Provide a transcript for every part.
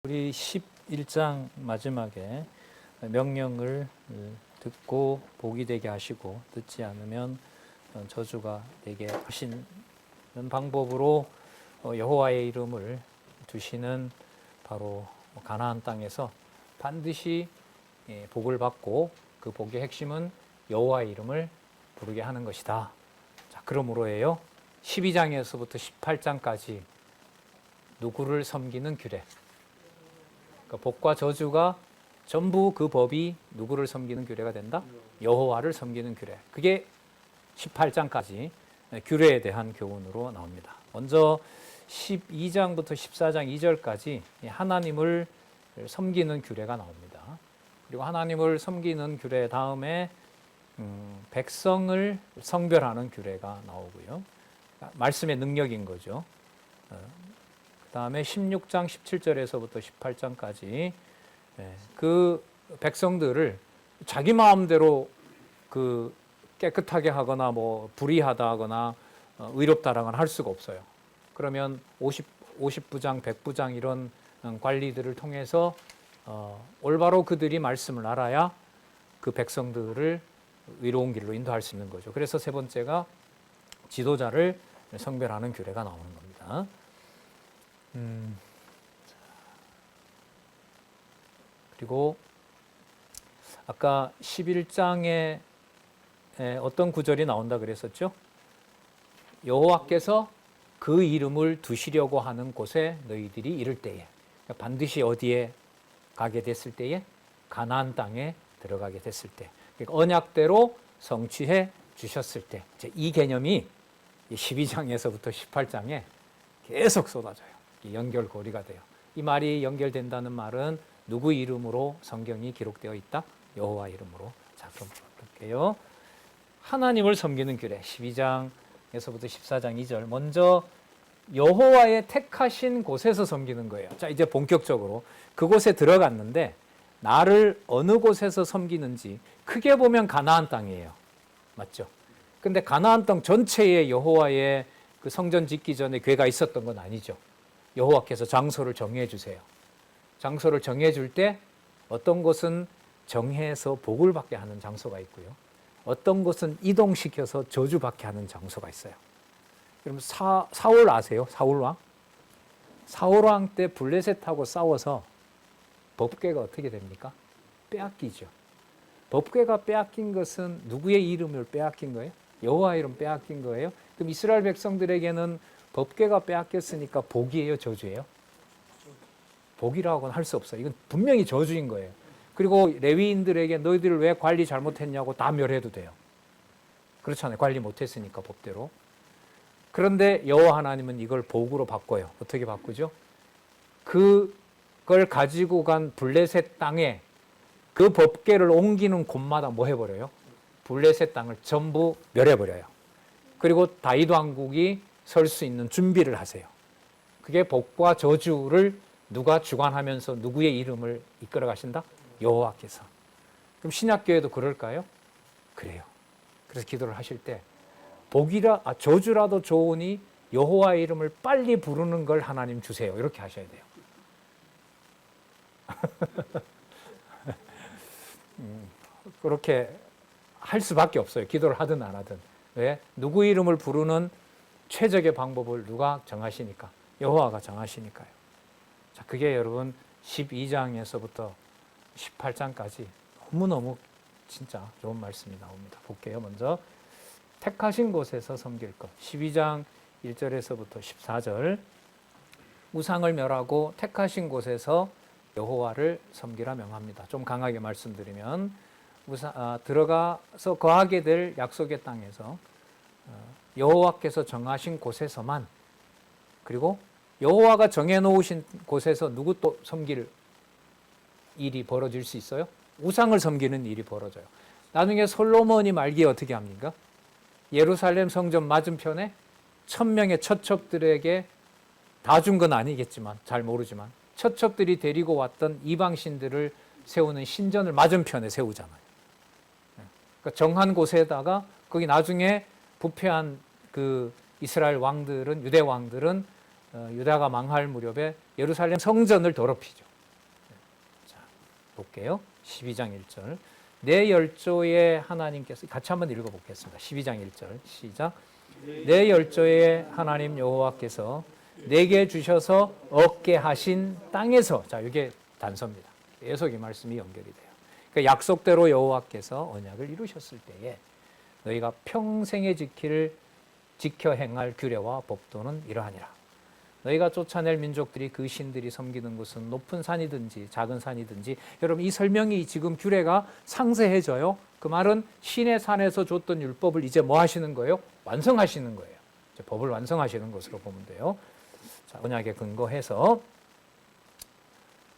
우리 11장 마지막에 명령을 듣고 복이 되게 하시고 듣지 않으면 저주가 되게 하시는 방법으로 여호와의 이름을 두시는 바로 가나안 땅에서 반드시 복을 받고 그 복의 핵심은 여호와의 이름을 부르게 하는 것이다. 자, 그러므로예요. 12장에서부터 18장까지 누구를 섬기는 규례. 그러니까 복과 저주가 전부 그 법이 누구를 섬기는 규례가 된다? 여호와를 섬기는 규례. 그게 18장까지 규례에 대한 교훈으로 나옵니다. 먼저 12장부터 14장 2절까지 하나님을 섬기는 규례가 나옵니다. 그리고 하나님을 섬기는 규례 다음에 백성을 성별하는 규례가 나오고요. 말씀의 능력인 거죠. 그 다음에 16장 17절에서부터 18장까지 그 백성들을 자기 마음대로 그 깨끗하게 하거나 뭐 불의하다 하거나 의롭다라고는 할 수가 없어요. 그러면 50부장, 100부장 이런 관리들을 통해서 올바로 그들이 말씀을 알아야 그 백성들을 의로운 길로 인도할 수 있는 거죠. 그래서 세 번째가 지도자를 성별하는 규례가 나오는 겁니다. 그리고 아까 11장에 어떤 구절이 나온다 그랬었죠? 여호와께서 그 이름을 두시려고 하는 곳에 너희들이 이를 때에, 그러니까 반드시 어디에 가게 됐을 때에? 가나안 땅에 들어가게 됐을 때, 그러니까 언약대로 성취해 주셨을 때, 이 개념이 12장에서부터 18장에 계속 쏟아져요. 연결고리가 돼요. 이 말이 연결된다는 말은 누구 이름으로 성경이 기록되어 있다? 여호와 이름으로. 자, 그럼 볼게요. 하나님을 섬기는 규례 12장에서부터 14장 2절. 먼저 여호와의 택하신 곳에서 섬기는 거예요. 자, 이제 본격적으로 그곳에 들어갔는데 나를 어느 곳에서 섬기는지 크게 보면 가나안 땅이에요. 맞죠? 근데 가나안 땅 전체에 여호와의 그 성전 짓기 전에 궤가 있었던 건 아니죠. 여호와께서 장소를 정해 주세요. 장소를 정해 줄 때 어떤 곳은 정해서 복을 받게 하는 장소가 있고요. 어떤 곳은 이동시켜서 저주받게 하는 장소가 있어요. 그럼 사울 아세요? 사울왕? 사울왕 때 블레셋하고 싸워서 법궤가 어떻게 됩니까? 빼앗기죠. 법궤가 빼앗긴 것은 누구의 이름을 빼앗긴 거예요? 여호와 이름 빼앗긴 거예요. 그럼 이스라엘 백성들에게는 법궤가 빼앗겼으니까 복이에요, 저주예요? 복이라고는 할 수 없어요. 이건 분명히 저주인 거예요. 그리고 레위인들에게 너희들 왜 관리 잘못했냐고 다 멸해도 돼요. 그렇잖아요. 관리 못했으니까 법대로. 그런데 여호와 하나님은 이걸 복으로 바꿔요. 어떻게 바꾸죠? 그걸 가지고 간 블레셋 땅에 그 법궤를 옮기는 곳마다 뭐 해버려요? 블레셋 땅을 전부 멸해버려요. 그리고 다윗 왕국이 설 수 있는 준비를 하세요. 그게 복과 저주를 누가 주관하면서 누구의 이름을 이끌어 가신다? 여호와께서. 그럼 신약교회도 그럴까요? 그래요. 그래서 기도를 하실 때 저주라도 좋으니 여호와의 이름을 빨리 부르는 걸 하나님 주세요. 이렇게 하셔야 돼요. 그렇게 할 수밖에 없어요. 기도를 하든 안 하든. 왜? 누구 이름을 부르는 최적의 방법을 누가 정하시니까? 여호와가 정하시니까요. 자, 그게 여러분 12장에서부터 18장까지 너무너무 진짜 좋은 말씀이 나옵니다. 볼게요. 먼저 택하신 곳에서 섬길 것. 12장 1절에서부터 14절. 우상을 멸하고 택하신 곳에서 여호와를 섬기라 명합니다. 좀 강하게 말씀드리면 들어가서 거하게 될 약속의 땅에서 여호와께서 정하신 곳에서만, 그리고 여호와가 정해놓으신 곳에서 누구 또 섬길 일이 벌어질 수 있어요? 우상을 섬기는 일이 벌어져요. 나중에 솔로몬이 말기에 어떻게 합니까? 예루살렘 성전 맞은편에 1000명의 처척들에게 다 준 건 아니겠지만, 잘 모르지만 처척들이 데리고 왔던 이방신들을 세우는 신전을 맞은편에 세우잖아요. 그러니까 정한 곳에다가 거기 나중에 부패한 그 이스라엘 왕들은, 유대 왕들은 유다가 망할 무렵에 예루살렘 성전을 더럽히죠. 볼게요. 12장 1절. 내 열조에 하나님께서 같이 한번 읽어보겠습니다. 12장 1절 시작. 내 열조에 하나님 여호와께서 내게 주셔서 얻게 하신 땅에서, 자 이게 단서입니다. 계속 이 말씀이 연결이 돼요. 그러니까 약속대로 여호와께서 언약을 이루셨을 때에 너희가 평생에 지켜 행할 규례와 법도는 이러하니라. 너희가 쫓아낼 민족들이 그 신들이 섬기는 곳은 높은 산이든지 작은 산이든지, 여러분 이 설명이 지금 규례가 상세해져요. 그 말은 신의 산에서 줬던 율법을 이제 뭐 하시는 거예요? 완성하시는 거예요. 이제 법을 완성하시는 것으로 보면 돼요. 자, 언약에 근거해서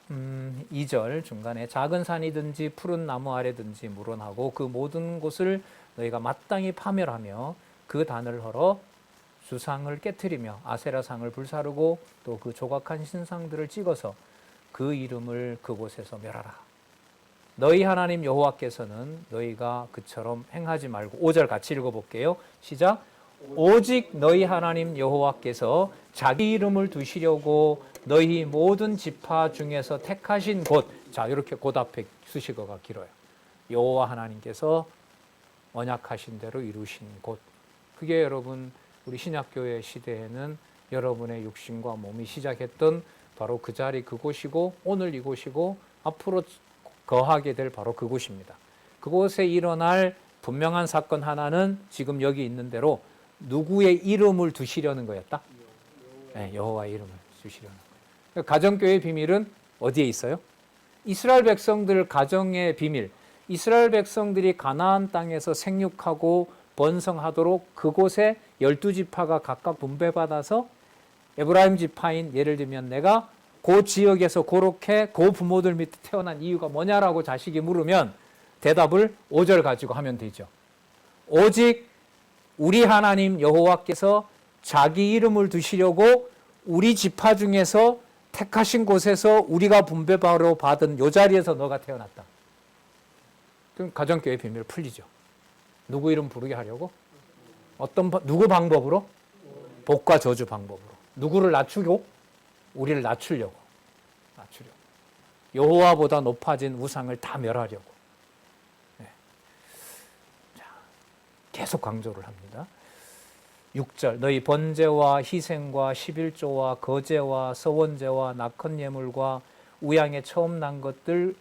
2절 중간에 작은 산이든지 푸른 나무 아래든지 물원하고 그 모든 곳을 너희가 마땅히 파멸하며 그 단을 헐어 주상을 깨트리며 아세라상을 불사르고 또 그 조각한 신상들을 찍어서 그 이름을 그곳에서 멸하라. 너희 하나님 여호와께서는 너희가 그처럼 행하지 말고, 5절 같이 읽어볼게요. 시작. 오직 너희 하나님 여호와께서 자기 이름을 두시려고 너희 모든 지파 중에서 택하신 곳, 자 이렇게 곳 앞에 수식어가 길어요. 여호와 하나님께서 언약하신 대로 이루신 곳, 그게 여러분 우리 신약교회 시대에는 여러분의 육신과 몸이 시작했던 바로 그 자리 그곳이고, 오늘 이곳이고 앞으로 거하게 될 바로 그곳입니다. 그곳에 일어날 분명한 사건 하나는 지금 여기 있는 대로 누구의 이름을 두시려는 거였다? 네, 여호와의 이름을 두시려는 거예요. 가정교회의 비밀은 어디에 있어요? 이스라엘 백성들 가정의 비밀, 이스라엘 백성들이 가나안 땅에서 생육하고 번성하도록 그곳에 12지파가 각각 분배받아서 에브라임 지파인, 예를 들면 내가 그 지역에서 그렇게 그 부모들 밑에 태어난 이유가 뭐냐라고 자식이 물으면 대답을 5절 가지고 하면 되죠. 오직 우리 하나님 여호와께서 자기 이름을 두시려고 우리 지파 중에서 택하신 곳에서 우리가 분배바로 받은 요 자리에서 너가 태어났다. 그럼 가정교회 비밀 풀리죠. 누구 이름 부르게 하려고? 누구 방법으로? 복과 저주 방법으로. 누구를 낮추고? 우리를 낮추려고. 여호와보다 높아진 우상을 다 멸하려고. 네. 자, 계속 강조를 합니다. 6절 너희 번제와 희생과 11조와 거제와 서원제와 낙헌 예물과 우양에 처음 난 것들을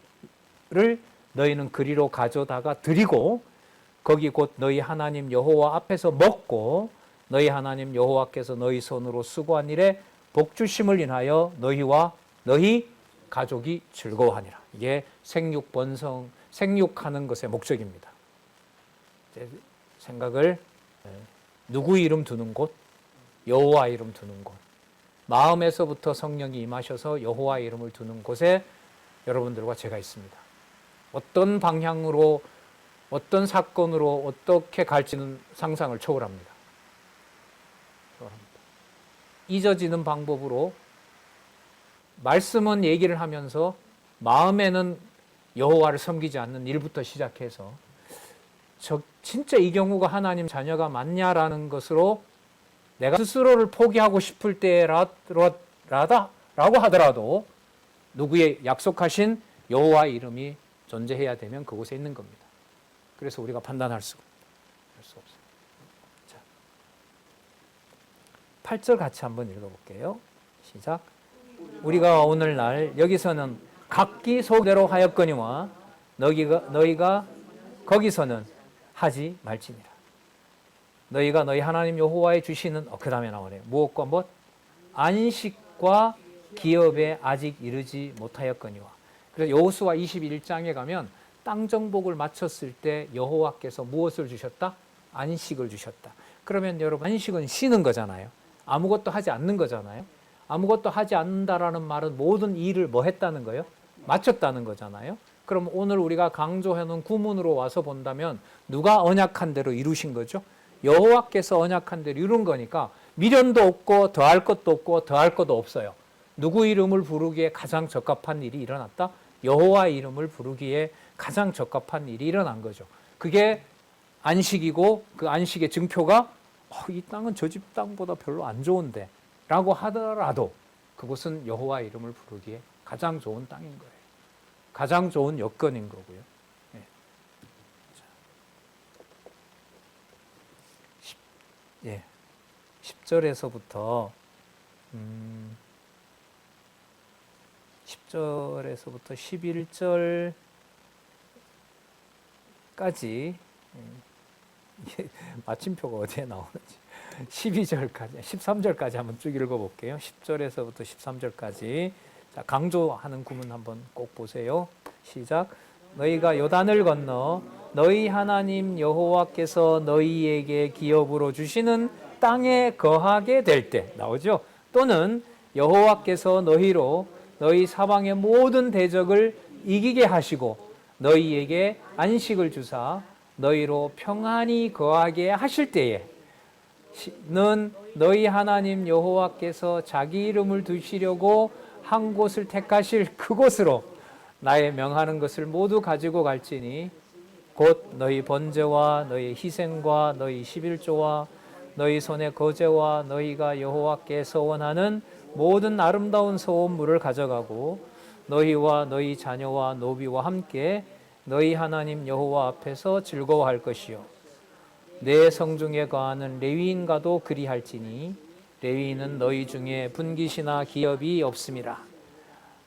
너희는 그리로 가져다가 드리고 거기 곧 너희 하나님 여호와 앞에서 먹고 너희 하나님 여호와께서 너희 손으로 수고한 일에 복주심을 인하여 너희와 너희 가족이 즐거워하니라. 이게 생육 번성, 생육하는 것의 목적입니다. 생각을 누구 이름 두는 곳, 여호와 이름 두는 곳, 마음에서부터 성령이 임하셔서 여호와 이름을 두는 곳에 여러분들과 제가 있습니다. 어떤 방향으로, 어떤 사건으로 어떻게 갈지는 상상을 초월합니다. 잊어지는 방법으로 말씀은 얘기를 하면서 마음에는 여호와를 섬기지 않는 일부터 시작해서 진짜 이 경우가 하나님 자녀가 맞냐라는 것으로 내가 스스로를 포기하고 싶을 때라고 하더라도 누구의 약속하신 여호와의 이름이 존재해야 되면 그곳에 있는 겁니다. 그래서 우리가 판단할 수 없어요. 자, 8절 같이 한번 읽어볼게요. 시작. 우리가 오늘날 여기서는 각기 소대로 하였거니와 너희가 거기서는 하지 말지니라. 너희가 너희 하나님 여호와의 주시는 그 다음에 나오네요. 무엇과 무엇? 안식과 기업에 아직 이르지 못하였거니와. 그래서 여호수아 21장에 가면 땅 정복을 마쳤을 때 여호와께서 무엇을 주셨다? 안식을 주셨다. 그러면 여러분 안식은 쉬는 거잖아요. 아무것도 하지 않는 거잖아요. 아무것도 하지 않는다라는 말은 모든 일을 뭐 했다는 거예요? 마쳤다는 거잖아요. 그럼 오늘 우리가 강조해놓은 구문으로 와서 본다면 누가 언약한 대로 이루신 거죠? 여호와께서 언약한 대로 이룬 거니까 미련도 없고 더할 것도 없고 더할 것도 없어요. 누구 이름을 부르기에 가장 적합한 일이 일어났다? 여호와 이름을 부르기에 가장 적합한 일이 일어난 거죠. 그게 안식이고 그 안식의 증표가 이 땅은 저 집 땅보다 별로 안 좋은데 라고 하더라도 그곳은 여호와 이름을 부르기에 가장 좋은 땅인 거예요. 가장 좋은 여건인 거고요. 예. 10절에서부터 10절에서부터 11절까지 마침표가 어디에 나오는지 12절까지 13절까지 한번 쭉 읽어볼게요. 10절에서부터 13절까지 자, 강조하는 구문 한번 꼭 보세요. 시작. 너희가 요단을 건너 너희 하나님 여호와께서 너희에게 기업으로 주시는 땅에 거하게 될 때 나오죠. 또는 여호와께서 너희로 너희 사방의 모든 대적을 이기게 하시고 너희에게 안식을 주사 너희로 평안히 거하게 하실 때에 는 너희 하나님 여호와께서 자기 이름을 두시려고 한 곳을 택하실 그곳으로 나의 명하는 것을 모두 가지고 갈지니 곧 너희 번제와 너희 희생과 너희 11조와 너희 손의 거제와 너희가 여호와께 서원하는 모든 아름다운 소원물을 가져가고 너희와 너희 자녀와 노비와 함께 너희 하나님 여호와 앞에서 즐거워할 것이요 내 성중에 거하는 레위인과도 그리할지니 레위인은 너희 중에 분깃이나 기업이 없음이라.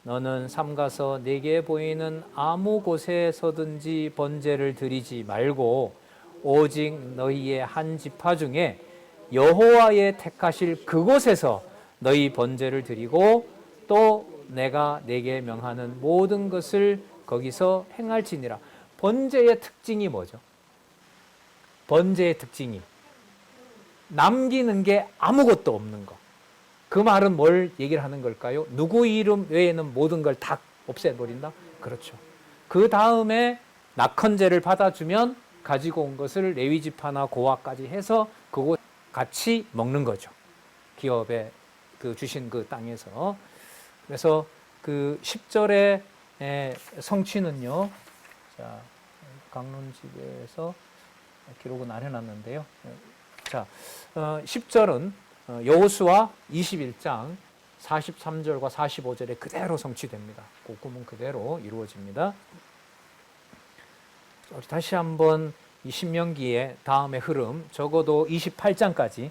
너는 삼가서 내게 보이는 아무 곳에서든지 번제를 드리지 말고 오직 너희의 한 지파 중에 여호와의 택하실 그곳에서 너희 번제를 드리고 또 내가 내게 명하는 모든 것을 거기서 행할지니라. 번제의 특징이 뭐죠? 번제의 특징이 남기는 게 아무것도 없는 거. 그 말은 뭘 얘기를 하는 걸까요? 누구 이름 외에는 모든 걸 다 없애버린다? 그렇죠. 그 다음에 낙헌제를 받아주면 가지고 온 것을 레위지파나 고아까지 해서 그곳 같이 먹는 거죠. 기업에 그 주신 그 땅에서. 그래서 그 10절의 성취는요. 자, 강론집에서 기록은 안 해놨는데요. 자, 10절은 여호수아 21장 43절과 45절에 그대로 성취됩니다. 그 구문 그대로 이루어집니다. 다시 한번 이 신명기의 다음의 흐름, 적어도 28장까지,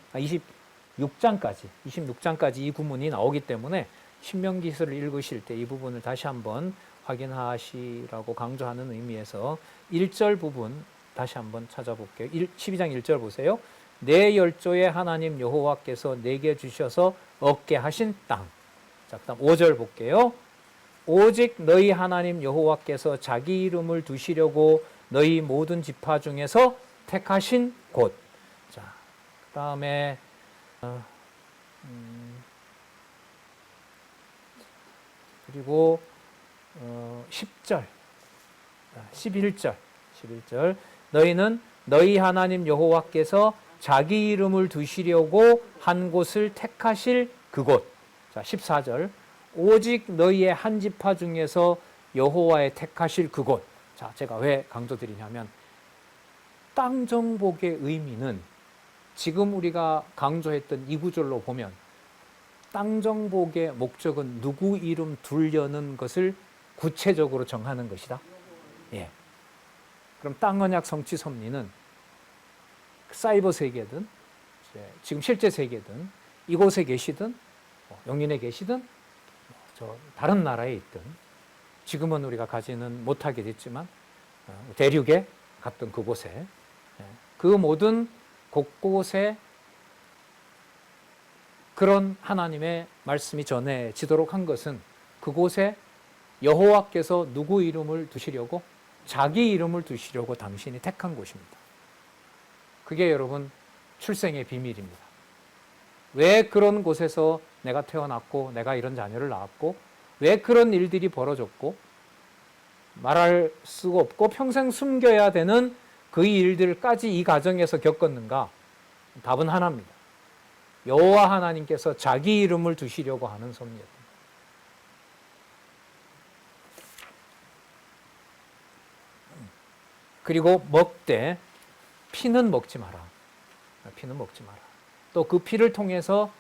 26장까지 이 구문이 나오기 때문에 신명기서를 읽으실 때 이 부분을 다시 한번 확인하시라고 강조하는 의미에서 1절 부분 다시 한번 찾아볼게요. 12장 1절 보세요. 내 열조의 하나님 여호와께서 내게 주셔서 얻게 하신 땅. 자, 그다음 5절 볼게요. 오직 너희 하나님 여호와께서 자기 이름을 두시려고 너희 모든 지파 중에서 택하신 곳. 자, 그다음에 그리고 10절, 11절. 너희는 너희 하나님 여호와께서 자기 이름을 두시려고 한 곳을 택하실 그곳. 자, 14절. 오직 너희의 한 지파 중에서 여호와의 택하실 그곳. 자, 제가 왜 강조드리냐면 땅 정복의 의미는 지금 우리가 강조했던 이 구절로 보면 땅 정복의 목적은 누구 이름 두려는 것을 구체적으로 정하는 것이다. 예. 그럼 땅 언약 성취 섭리는 사이버 세계든 지금 실제 세계든 이곳에 계시든 영린에 계시든 저 다른 나라에 있든 지금은 우리가 가지는 못하게 됐지만 대륙에 갔던 그곳에 그 모든 곳곳에 그런 하나님의 말씀이 전해지도록 한 것은 그곳에 여호와께서 누구 이름을 두시려고 자기 이름을 두시려고 당신이 택한 곳입니다. 그게 여러분 출생의 비밀입니다. 왜 그런 곳에서 내가 태어났고 내가 이런 자녀를 낳았고 왜 그런 일들이 벌어졌고 말할 수가 없고 평생 숨겨야 되는 그 일들까지 이 가정에서 겪었는가? 답은 하나입니다. 여호와 하나님께서 자기 이름을 두시려고 하는 섭리였습니다. 그리고 먹되 피는 먹지 마라. 피는 먹지 마라. 또 그 피를 통해서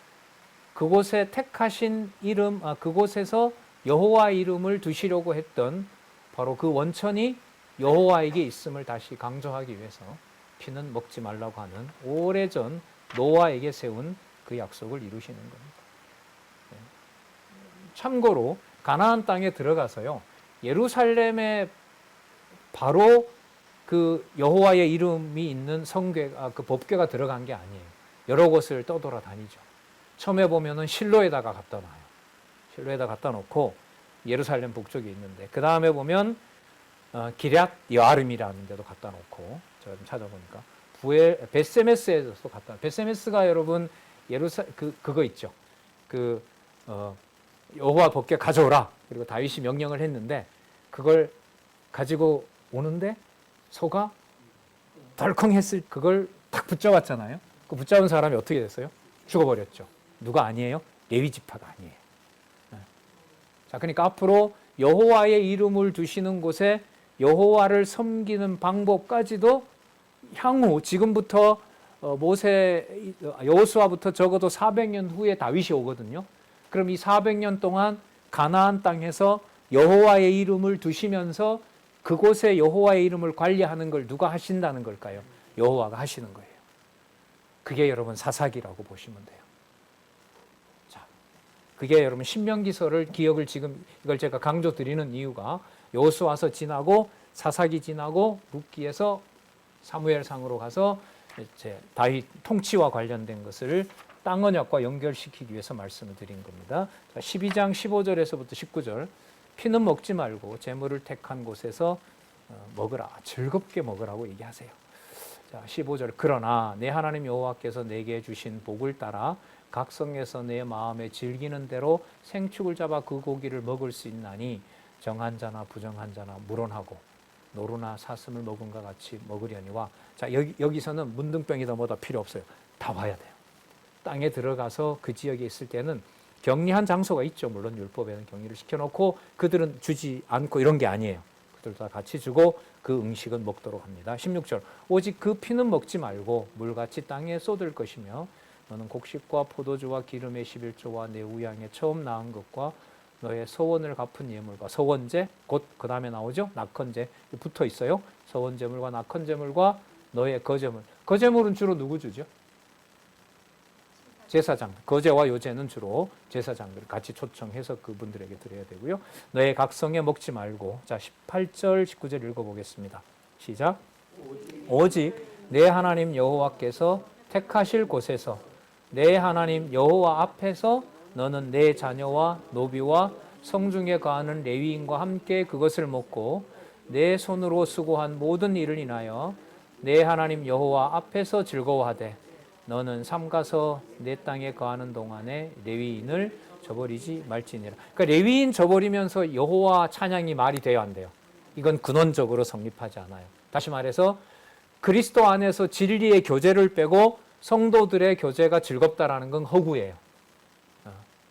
그곳에 택하신 이름, 그곳에서 여호와 이름을 두시려고 했던 바로 그 원천이 여호와에게 있음을 다시 강조하기 위해서 피는 먹지 말라고 하는 오래전 노아에게 세운 그 약속을 이루시는 겁니다. 참고로 가나안 땅에 들어가서요, 예루살렘에 바로 그 여호와의 이름이 있는 성궤가, 그 법궤가 들어간 게 아니에요. 여러 곳을 떠돌아다니죠. 처음에 보면은 실로에다가 갖다 놔요. 실로에다 갖다 놓고 예루살렘 북쪽에 있는데, 그 다음에 보면 기럇 여아름이라는 데도 갖다 놓고, 제가 좀 찾아보니까 베세메스에도 갖다. 베세메스가 여러분 그거 있죠. 여호와 법궤 가져오라. 그리고 다윗이 명령을 했는데 그걸 가지고 오는데 소가 덜컹했을 그걸 딱 붙잡았잖아요. 그 붙잡은 사람이 어떻게 됐어요? 죽어버렸죠. 누가 아니에요? 레위 지파가 아니에요. 자, 그러니까 앞으로 여호와의 이름을 두시는 곳에 여호와를 섬기는 방법까지도 향후 지금부터 여호수아부터 적어도 400년 후에 다윗이 오거든요. 그럼 이 400년 동안 가나안 땅에서 여호와의 이름을 두시면서 그곳에 여호와의 이름을 관리하는 걸 누가 하신다는 걸까요? 여호와가 하시는 거예요. 그게 여러분 사사기라고 보시면 돼요. 자, 그게 여러분 신명기서를 기억을 지금 이걸 제가 강조 드리는 이유가 여호수아서 지나고 사사기 지나고 룻기에서 사무엘상으로 가서 이제 다윗 통치와 관련된 것을 땅 언약과 연결시키기 위해서 말씀을 드린 겁니다. 자, 12장 15절에서부터 19절. 피는 먹지 말고 제물을 택한 곳에서 먹으라. 즐겁게 먹으라고 얘기하세요. 자, 15절. 그러나 내 하나님 여호와께서 내게 주신 복을 따라 각 성에서 내 마음에 즐기는 대로 생축을 잡아 그 고기를 먹을 수 있나니 정한 자나 부정한 자나 물론하고 노루나 사슴을 먹은과 같이 먹으려니와. 자, 여기서는 문둥병이다 뭐다 필요 없어요. 다 봐야 돼요. 땅에 들어가서 그 지역에 있을 때는 격리한 장소가 있죠. 물론 율법에는 격리를 시켜놓고 그들은 주지 않고 이런 게 아니에요. 그들도 다 같이 주고 그 음식은 먹도록 합니다. 16절. 오직 그 피는 먹지 말고 물같이 땅에 쏟을 것이며 너는 곡식과 포도주와 기름의 11조와 내 우양의 처음 낳은 것과 너의 서원을 갚은 예물과 서원제, 곧 그 다음에 나오죠. 낙헌제 붙어 있어요. 서원제물과 낙헌제물과 너의 거제물. 거제물은 주로 누구 주죠? 제사장. 거제와 요제는 주로 제사장들 같이 초청해서 그분들에게 드려야 되고요. 너의 각성에 먹지 말고. 자, 18절 19절 읽어보겠습니다. 시작. 오직 내 하나님 여호와께서 택하실 곳에서 내 하나님 여호와 앞에서 너는 내 자녀와 노비와 성중에 거하는 레위인과 함께 그것을 먹고 내 손으로 수고한 모든 일을 인하여 내 하나님 여호와 앞에서 즐거워하되 너는 삼가서 내 땅에 거하는 동안에 레위인을 저버리지 말지니라. 그러니까 레위인 저버리면서 여호와 찬양이 말이 돼야 안 돼요. 이건 근원적으로 성립하지 않아요. 다시 말해서 그리스도 안에서 진리의 교제를 빼고 성도들의 교제가 즐겁다라는 건 허구예요.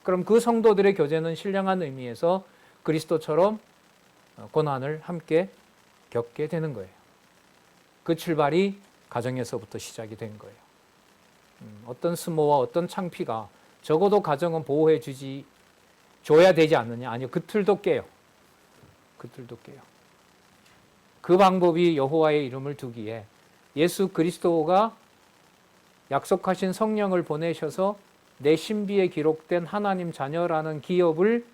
그럼 그 성도들의 교제는 신령한 의미에서 그리스도처럼 고난을 함께 겪게 되는 거예요. 그 출발이 가정에서부터 시작이 된 거예요. 어떤 스모와 어떤 창피가 적어도 가정은 보호해 줘야 되지 않느냐? 아니요. 그 틀도 깨요. 그 틀도 깨요. 그 방법이 여호와의 이름을 두기에 예수 그리스도가 약속하신 성령을 보내셔서 내 신비에 기록된 하나님 자녀라는 기업을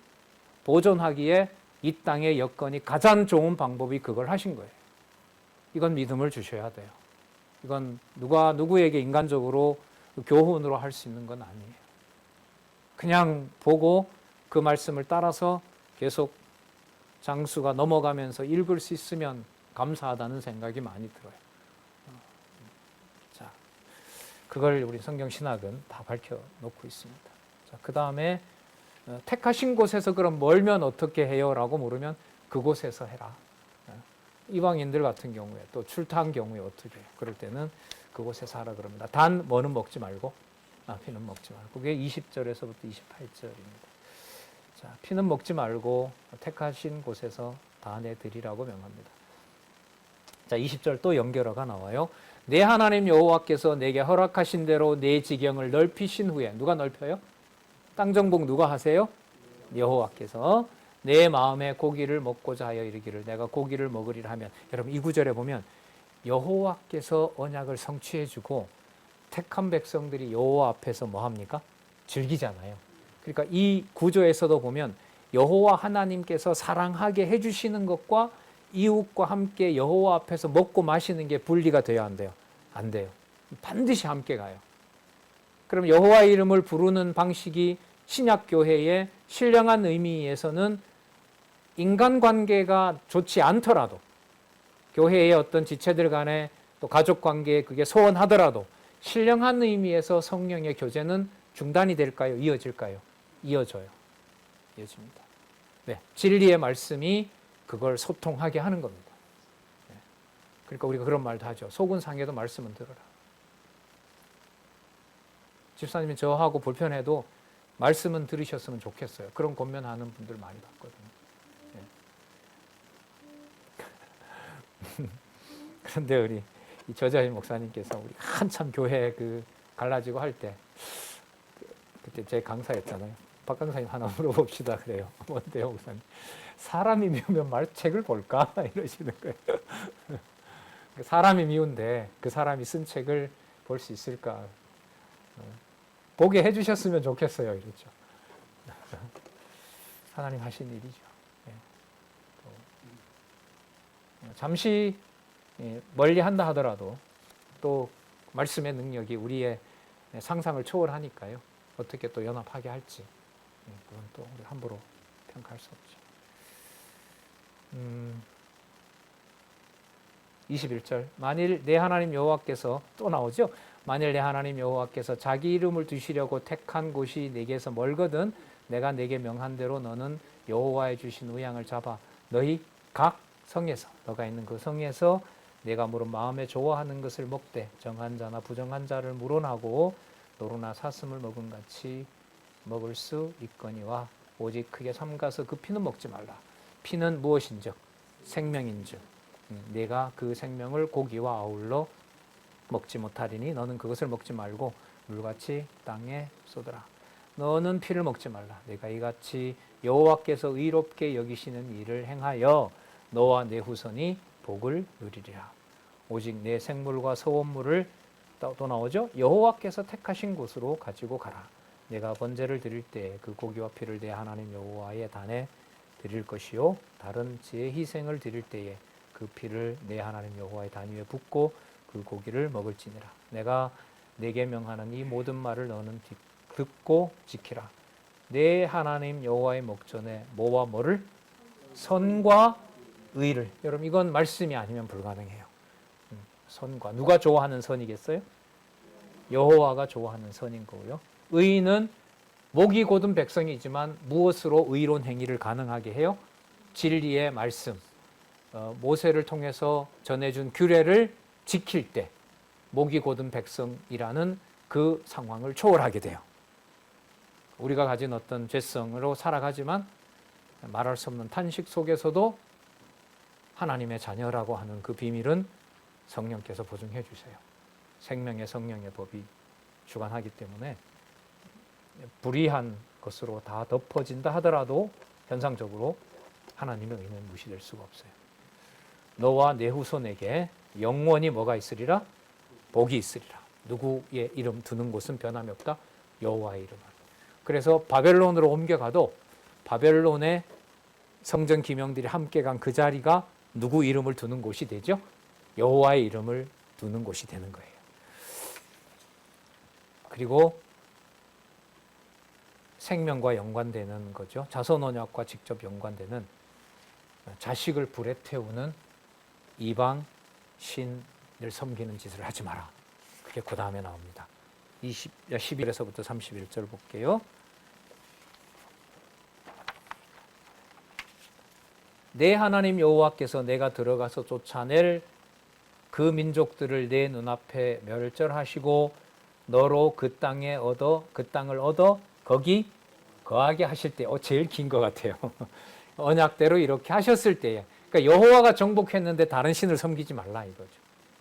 보존하기에 이 땅의 여건이 가장 좋은 방법이 그걸 하신 거예요. 이건 믿음을 주셔야 돼요. 이건 누구에게 인간적으로 교훈으로 할 수 있는 건 아니에요. 그냥 보고 그 말씀을 따라서 계속 장수가 넘어가면서 읽을 수 있으면 감사하다는 생각이 많이 들어요. 자, 그걸 우리 성경신학은 다 밝혀놓고 있습니다. 자, 그 다음에 택하신 곳에서 그럼 멀면 어떻게 해요? 라고 물으면 그곳에서 해라. 이방인들 같은 경우에 또 출타한 경우에 어떻게 해요? 그럴 때는 그곳에서 하라 그럽니다. 단 뭐는 먹지 말고 피는 먹지 말고. 그게 20절에서부터 28절입니다. 자, 피는 먹지 말고 택하신 곳에서 다 내드리라고 명합니다. 자, 20절 또 연결어가 나와요. 내 하나님 여호와께서 내게 허락하신 대로 내 지경을 넓히신 후에 누가 넓혀요? 땅 정복 누가 하세요? 여호와께서 내 마음에 고기를 먹고자 하여 이르기를 내가 고기를 먹으리라 하면, 여러분 이 구절에 보면 여호와께서 언약을 성취해주고 택한 백성들이 여호와 앞에서 뭐 합니까? 즐기잖아요. 그러니까 이 구조에서도 보면 여호와 하나님께서 사랑하게 해주시는 것과 이웃과 함께 여호와 앞에서 먹고 마시는 게 분리가 돼야 한대요. 안 돼요. 반드시 함께 가요. 그럼 여호와 이름을 부르는 방식이 신약교회의 신령한 의미에서는 인간관계가 좋지 않더라도, 교회의 어떤 지체들 간에 또 가족관계에 그게 소원하더라도 신령한 의미에서 성령의 교제는 중단이 될까요? 이어질까요? 이어져요. 이어집니다. 네, 진리의 말씀이 그걸 소통하게 하는 겁니다. 네. 그러니까 우리가 그런 말도 하죠. 속은 상해도 말씀은 들어라. 집사님이 저하고 불편해도 말씀은 들으셨으면 좋겠어요. 그런 권면하는 분들 많이 봤거든요. 네. 그런데 우리 저자희 목사님께서 우리 한참 교회 갈라지고 할 때, 그때 제 강사였잖아요. 박 강사님 하나 물어봅시다 그래요. 뭔데요, 목사님? 사람이 미우면 책을 볼까? 이러시는 거예요. 사람이 미운데 그 사람이 쓴 책을 볼 수 있을까? 보게 해주셨으면 좋겠어요. 이랬죠. 하나님 하신 일이죠. 잠시 멀리 한다 하더라도 또 말씀의 능력이 우리의 상상을 초월하니까요. 어떻게 또 연합하게 할지 그건 또 우리 함부로 평가할 수 없죠. 21절 만일 내 하나님 여호와께서 또 나오죠. 만일 내 하나님 여호와께서 자기 이름을 두시려고 택한 곳이 내게서 멀거든 내가 내게 명한 대로 너는 여호와의 주신 의향을 잡아 너희 각 성에서 너가 있는 그 성에서 내가 물은 마음에 좋아하는 것을 먹되 정한 자나 부정한 자를 물어나고 노루나 사슴을 먹은 같이 먹을 수 있거니와 오직 크게 삼가서 그 피는 먹지 말라. 피는 무엇인즉 생명인즉 내가 그 생명을 고기와 아울러 먹지 못하리니 너는 그것을 먹지 말고 물같이 땅에 쏟으라. 너는 피를 먹지 말라. 내가 이같이 여호와께서 의롭게 여기시는 일을 행하여 너와 내 후손이 복을 누리리라. 오직 내 생물과 소원물을 또 나오죠. 여호와께서 택하신 곳으로 가지고 가라. 내가 번제를 드릴 때 그 고기와 피를 내 하나님 여호와의 단에 드릴 것이요 다른 지의 희생을 드릴 때에 그 피를 내 하나님 여호와의 단 위에 붓고 그 고기를 먹을지니라. 내가 내게 명하는 이 모든 말을 너는 듣고 지키라. 내 하나님 여호와의 목전에 뭐와 뭐를? 선과 의를. 여러분 이건 말씀이 아니면 불가능해요. 선과 누가 좋아하는 선이겠어요? 여호와가 좋아하는 선인 거고요. 의는 목이 곧은 백성이지만 무엇으로 의로운 행위를 가능하게 해요? 진리의 말씀, 모세를 통해서 전해준 규례를 지킬 때 목이 곧은 백성이라는 그 상황을 초월하게 돼요. 우리가 가진 어떤 죄성으로 살아가지만 말할 수 없는 탄식 속에서도 하나님의 자녀라고 하는 그 비밀은 성령께서 보증해 주세요. 생명의 성령의 법이 주관하기 때문에 불의한 것으로 다 덮어진다 하더라도 현상적으로 하나님의 의는 무시될 수가 없어요. 너와 내 후손에게 영원히 뭐가 있으리라? 복이 있으리라. 누구의 이름 두는 곳은 변함이 없다? 여호와의 이름은. 그래서 바벨론으로 옮겨가도 바벨론의 성전 기명들이 함께 간 그 자리가 누구 이름을 두는 곳이 되죠? 여호와의 이름을 두는 곳이 되는 거예요. 그리고 생명과 연관되는 거죠. 자손 언약과 직접 연관되는 자식을 불에 태우는 이방 신을 섬기는 짓을 하지 마라. 그게 그 다음에 나옵니다. 11에서부터 31절 볼게요. 내 하나님 여호와께서 내가 들어가서 쫓아낼 그 민족들을 내 눈앞에 멸절하시고 너로 그 땅을 얻어 거기 거하게 하실 때, 제일 긴 것 같아요. 언약대로 이렇게 하셨을 때에, 그러니까 여호와가 정복했는데 다른 신을 섬기지 말라 이거죠.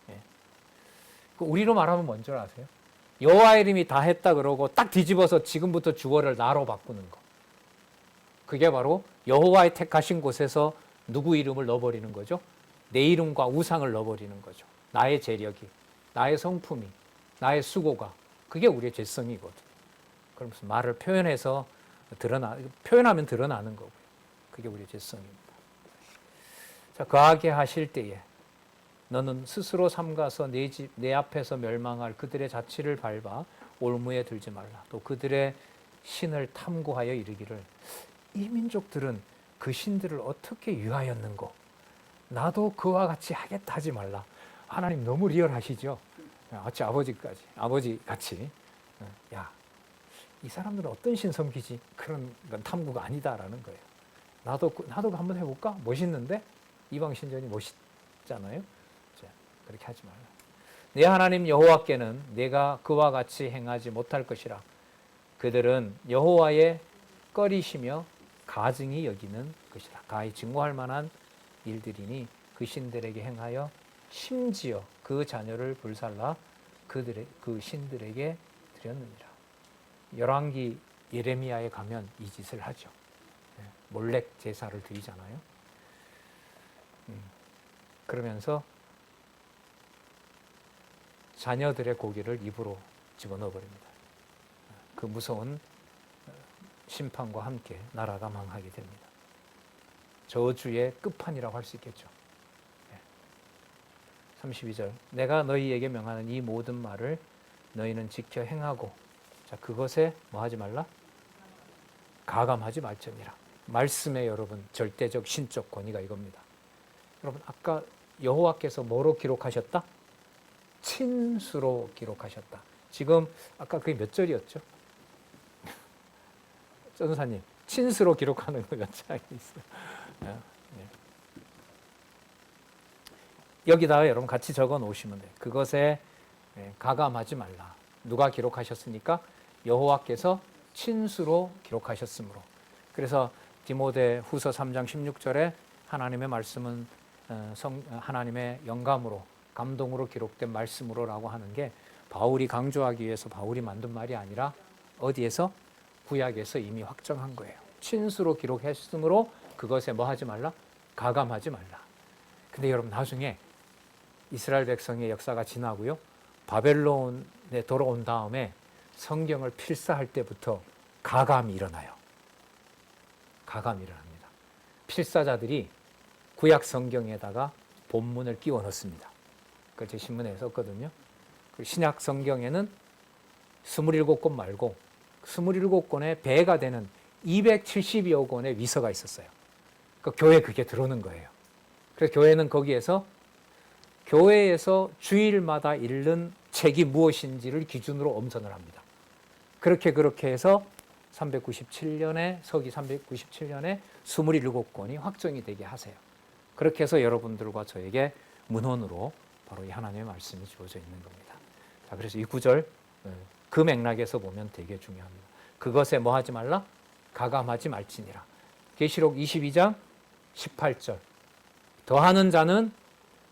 예. 우리로 말하면 뭔 줄 아세요? 여호와 이름이 다 했다 그러고 딱 뒤집어서 지금부터 주어를 나로 바꾸는 거. 그게 바로 여호와의 택하신 곳에서 누구 이름을 넣어버리는 거죠? 내 이름과 우상을 넣어버리는 거죠. 나의 재력이, 나의 성품이, 나의 수고가, 그게 우리의 죄성이거든. 그러면서 말을 표현하면 드러나는 거고요. 그게 우리의 죄성입니다. 자, 거하게 하실 때에 너는 스스로 삼가서 내 앞에서 멸망할 그들의 자취를 밟아 올무에 들지 말라. 또 그들의 신을 탐구하여 이르기를 이 민족들은 그 신들을 어떻게 유하였는고 나도 그와 같이 하겠다 하지 말라. 하나님 너무 리얼하시죠? 어찌 아버지 같이 야, 이 사람들은 어떤 신 섬기지? 그런 건 탐구가 아니다라는 거예요. 나도 한번 해볼까? 멋있는데 이방 신전이 멋있잖아요. 자, 그렇게 하지 말라. 내 하나님 여호와께는 내가 그와 같이 행하지 못할 것이라. 그들은 여호와의 꺼리시며 가증히 여기는 것이라. 가히 증오할 만한 일들이니 그 신들에게 행하여 심지어 그 자녀를 불살라 그 신들에게 드렸느니라. 열왕기 예레미야에 가면 이 짓을 하죠. 몰렉 제사를 드리잖아요. 그러면서 자녀들의 고기를 입으로 집어넣어 버립니다. 그 무서운 심판과 함께 나라가 망하게 됩니다. 저주의 끝판이라고 할 수 있겠죠. 32절 내가 너희에게 명하는 이 모든 말을 너희는 지켜 행하고 자 그것에 뭐 하지 말라? 가감하지 말지니라. 말씀에 여러분 절대적 신적 권위가 이겁니다. 여러분 아까 여호와께서 뭐로 기록하셨다? 친수로 기록하셨다. 지금 아까 그게 몇 절이었죠? 전사님 친수로 기록하는 거 몇 장이 있어요? 여기다가 여러분 같이 적어 놓으시면 돼요. 그것에 가감하지 말라. 누가 기록하셨으니까? 여호와께서 친수로 기록하셨으므로. 그래서 디모데 후서 3장 16절에 하나님의 말씀은 하나님의 영감으로 감동으로 기록된 말씀으로라고 하는 게 바울이 강조하기 위해서 바울이 만든 말이 아니라 어디에서? 구약에서 이미 확정한 거예요. 친수로 기록했으므로 그것에 뭐 하지 말라? 가감하지 말라. 근데 여러분 나중에 이스라엘 백성의 역사가 지나고요. 바벨론에 돌아온 다음에 성경을 필사할 때부터 가감이 일어나요. 가감이 일어납니다. 필사자들이 구약 성경에다가 본문을 끼워 넣습니다. 그걸 제 신문에 썼거든요. 신약 성경에는 27권 말고 27권의 배가 되는 270여 권의 위서가 있었어요. 그 교회에 그게 들어오는 거예요. 그래서 교회는 거기에서 교회에서 주일마다 읽는 책이 무엇인지를 기준으로 엄선을 합니다. 그렇게 해서 397년에 서기 397년에 27권이 확정이 되게 하세요. 그렇게 해서 여러분들과 저에게 문헌으로 바로 이 하나님의 말씀이 주어져 있는 겁니다. 자, 그래서 이 구절 그 맥락에서 보면 되게 중요합니다. 그것에 뭐 하지 말라? 가감하지 말지니라. 계시록 22장 18절 더하는 자는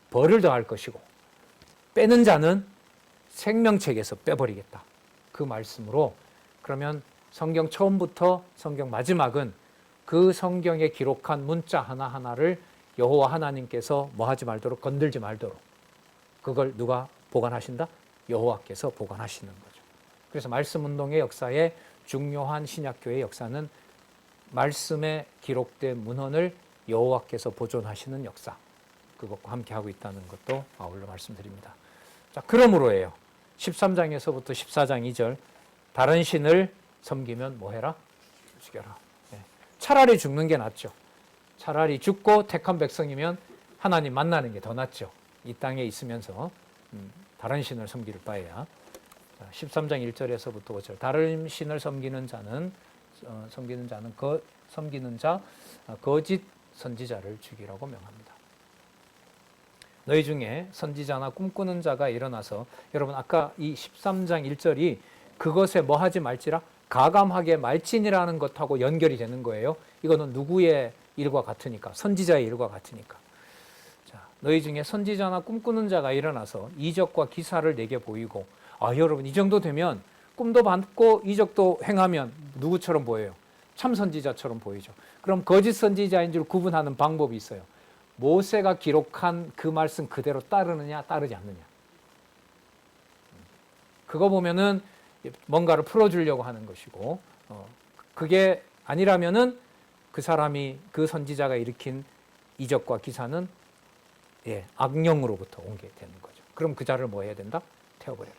벌을 더할 것이고 빼는 자는 생명책에서 빼버리겠다. 그 말씀으로 그러면 성경 처음부터 성경 마지막은 그 성경에 기록한 문자 하나하나를 여호와 하나님께서 뭐 하지 말도록 건들지 말도록 그걸 누가 보관하신다? 여호와께서 보관하시는 거죠. 그래서 말씀운동의 역사에 중요한 신약교회의 역사는 말씀에 기록된 문헌을 여호와께서 보존하시는 역사 그것과 함께 하고 있다는 것도 아울러 말씀드립니다. 자, 그러므로예요. 13장에서부터 14장 2절 다른 신을 섬기면 뭐 해라? 죽여라. 네. 차라리 죽는 게 낫죠. 차라리 죽고 택한 백성이면 하나님 만나는 게 더 낫죠. 이 땅에 있으면서 다른 신을 섬길 바에야. 13장 1절에서부터 5절 다른 신을 섬기는 자 거짓 선지자를 죽이라고 명합니다. 너희 중에 선지자나 꿈꾸는 자가 일어나서 여러분 아까 이 13장 1절이 그것에 뭐 하지 말지라 가감하게 말진이라는 것하고 연결이 되는 거예요. 이거는 누구의 일과 같으니까 선지자의 일과 같으니까. 자, 너희 중에 선지자나 꿈꾸는 자가 일어나서 이적과 기사를 내게 보이고 여러분 이 정도 되면 꿈도 받고 이적도 행하면 누구처럼 보여요? 참 선지자처럼 보이죠. 그럼 거짓 선지자인 줄 구분하는 방법이 있어요. 모세가 기록한 그 말씀 그대로 따르느냐 따르지 않느냐. 그거 보면은 뭔가를 풀어주려고 하는 것이고, 그게 아니라면은 그 사람이, 그 선지자가 일으킨 이적과 기사는 악령으로부터 온 게 되는 거죠. 그럼 그 자를 뭐 해야 된다? 태워버려라.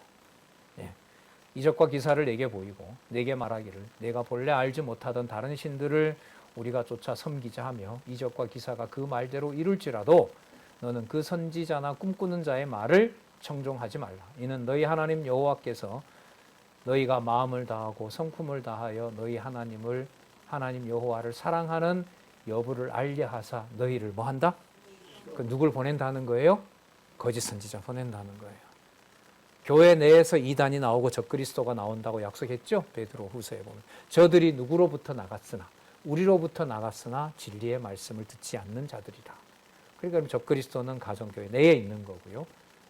이적과 기사를 내게 보이고 내게 말하기를 내가 본래 알지 못하던 다른 신들을 우리가 쫓아 섬기자 하며 이적과 기사가 그 말대로 이룰지라도 너는 그 선지자나 꿈꾸는 자의 말을 청종하지 말라. 이는 너희 하나님 여호와께서 너희가 마음을 다하고 성품을 다하여 너희 하나님 여호와를 사랑하는 여부를 알게 하사 너희를 뭐 한다? 그 누굴 보낸다는 거예요? 거짓 선지자 보낸다는 거예요. 교회 내에서 이단이 나오고 적그리스도가 나온다고 약속했죠? 베드로 후서에 보면. 저들이 누구로부터 나갔으나 우리로부터 나갔으나 진리의 말씀을 듣지 않는 자들이라. 그러니까 적그리스도는 가정교회 내에 있는 거고요.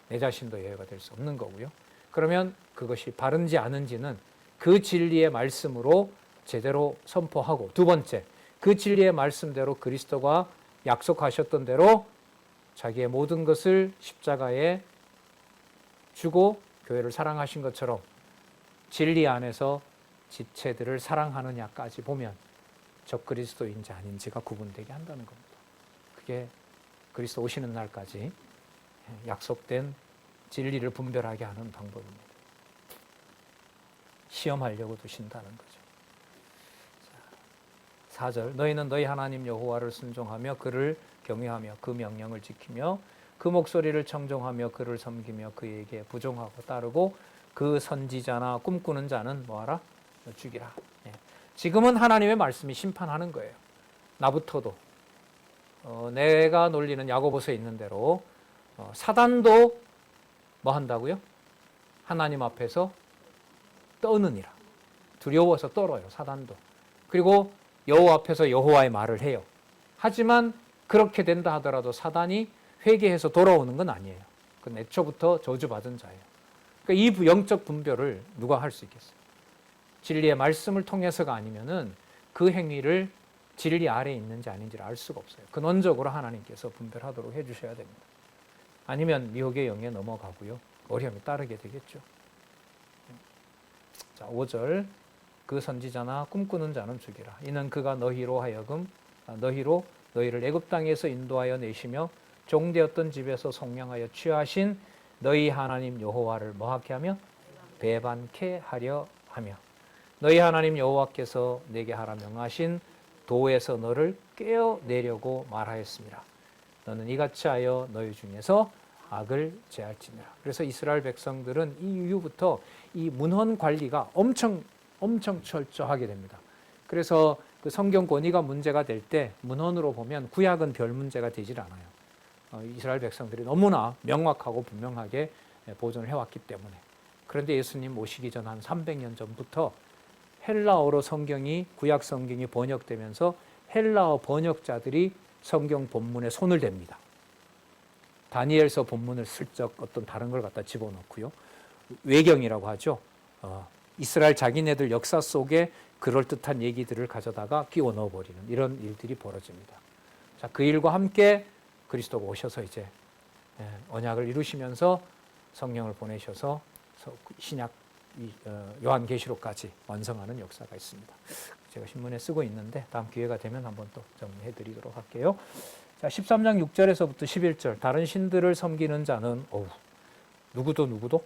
내 자신도 예외가 될 수 없는 거고요. 그러면 그것이 바른지 아는지는 그 진리의 말씀으로 제대로 선포하고, 두 번째, 그 진리의 말씀대로 그리스도가 약속하셨던 대로 자기의 모든 것을 십자가에 주고 교회를 사랑하신 것처럼 진리 안에서 지체들을 사랑하느냐까지 보면 적그리스도인지 아닌지가 구분되게 한다는 겁니다. 그게 그리스도 오시는 날까지 약속된 진리를 분별하게 하는 방법입니다. 시험하려고 두신다는 거죠. 4절 너희는 너희 하나님 여호와를 순종하며 그를 경외하며 그 명령을 지키며 그 목소리를 청종하며 그를 섬기며 그에게 부종하고 따르고 그 선지자나 꿈꾸는 자는 뭐하라? 죽이라. 지금은 하나님의 말씀이 심판하는 거예요. 나부터도 내가 놀리는 야고보서에 있는 대로 사단도 뭐 한다고요? 하나님 앞에서 떠느니라. 두려워서 떨어요. 사단도. 그리고 여호와 앞에서 여호와의 말을 해요. 하지만 그렇게 된다 하더라도 사단이 회개해서 돌아오는 건 아니에요. 그건 애초부터 저주받은 자예요. 그러니까 이 영적 분별을 누가 할 수 있겠어요? 진리의 말씀을 통해서가 아니면은 그 행위를 진리 아래에 있는지 아닌지를 알 수가 없어요. 근원적으로 하나님께서 분별하도록 해주셔야 됩니다. 아니면 미혹의 영에 넘어가고요. 어려움이 따르게 되겠죠. 자, 5절 그 선지자나 꿈꾸는 자는 죽이라. 이는 그가 너희로 너희를 애굽 땅에서 인도하여 내시며 종되었던 집에서 속량하여 취하신 너희 하나님 여호와를 뭐하게 하며 배반케 하려 하며 너희 하나님 여호와께서 내게 하라 명하신 도에서 너를 꿰어내려고 말하였습니다. 너는 이같이 하여 너희 중에서 악을 제할지니라. 그래서 이스라엘 백성들은 이 이후부터 이 문헌 관리가 엄청 철저하게 됩니다. 그래서 그 성경 권위가 문제가 될 때 문헌으로 보면 구약은 별 문제가 되질 않아요. 이스라엘 백성들이 너무나 명확하고 분명하게 보존을 해왔기 때문에. 그런데 예수님 오시기 전 한 300년 전부터 헬라어로 구약 성경이 번역되면서 헬라어 번역자들이 성경 본문에 손을 댑니다. 다니엘서 본문을 슬쩍 어떤 다른 걸 갖다 집어넣고요. 외경이라고 하죠. 이스라엘 자기네들 역사 속에 그럴듯한 얘기들을 가져다가 끼워 넣어버리는 이런 일들이 벌어집니다. 자, 그 일과 함께 그리스도가 오셔서 이제 언약을 이루시면서 성령을 보내셔서 신약 요한계시록까지 완성하는 역사가 있습니다. 제가 신문에 쓰고 있는데 다음 기회가 되면 한번 또 정리해 드리도록 할게요. 자, 13장 6절에서부터 11절 다른 신들을 섬기는 자는 누구도